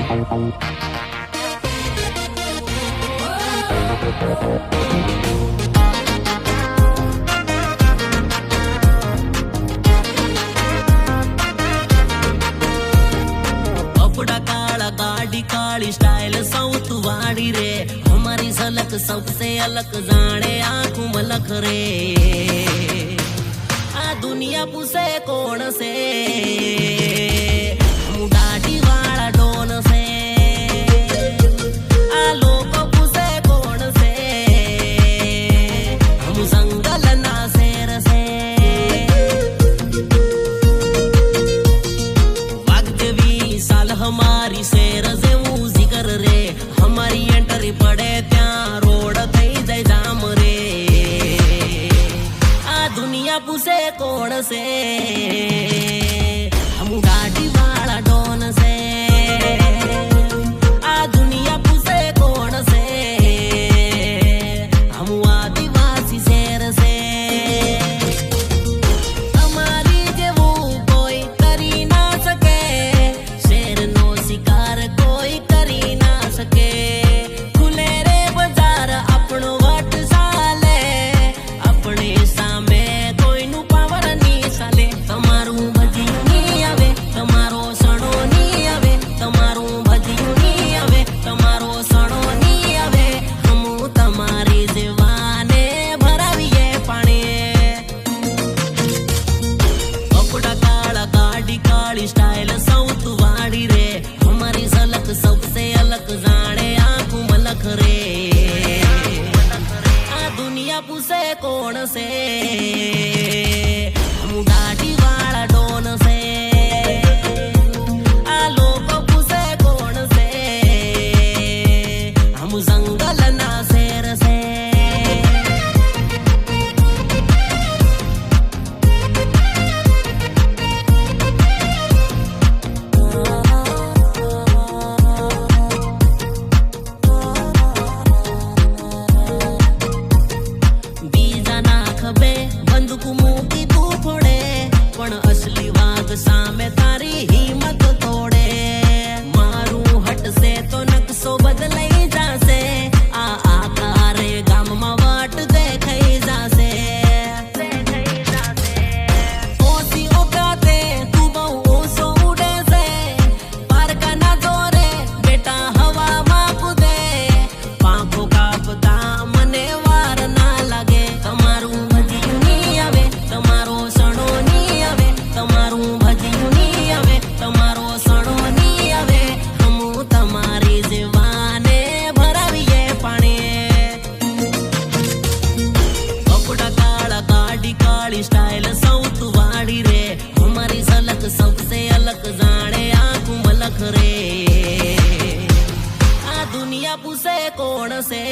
कपड़ा काला गाड़ी काली स्टाइल साउथ वाड़ी रे, हमारी झलक सबसे अलग जाने आंखों मलक रे। आ दुनिया पूछे कौन से, हम गाड़ी वाला डोन से। आ लोग पूछे कौन से, हम जंगल ना शेर से। वागदेवी साल हमारी शेर से जिगर रे, हमारी एंट्री पड़े त्या रोड थई जाए जाम रे। आ दुनिया पूछे कौन से, हम गाड़ी वाला डोन से। आ दुनिया पूछे कौन से, हम आदिवासी शेर से। हमारी जेवू कोई करी ना सके, शेर नो शिकार कोई करी ना सके। खुले रे बाजार अपनो वट साले, अपने सामे कोई नु पावर नी साले। तमारू भजिયું नी आवे, तमारो सणो नी आवे, तमारू भजिયું नी आवे, तमारो सणो नी आवे। हमू तमारी जीवाने भरावीए पाणी। कपड़ा काला गाड़ी काली स्टाइल साउथ वाड़ी रे, हमारी झलक सबसे अलग जाने आंखों मलक रे। आ दुनिया पूछे कौन से, हम गाड़ी वाला डोन से। आ लोग पूछे कौन से, हम जंगल ना शेर से। બીજા ના ખબે બંદૂક મૂકી તું ફોડે, પણ અસલી વાઘ સામે તારી હિંમત તોડે। મારું હટશે તો નકશો બદલાઈ જાશે, આ આકારે ગામમાં વાટ દેખાઈ જાશે। ઓછી ઓકાતે તું બહુ ઓછો ઉડે છે, પારકાના જોરે બેટા હવામાં કૂદે। પાંખો કાપતા મને વાર ના લાગે, તમારું ભજીયું नी आवे, તમારો સણો नी आवे, તમારું ભજીયું नी आवे, તમારો સણો नी आवे। हमू તમારી જીવાને ભરાવીએ પાણી। कपड़ा काला गाड़ी काली स्टाइल साउथ वाड़ी रे, हमारी झलक सबसे अलग जाने आंखों मलक रे। आ दुनिया पूछे कौन से,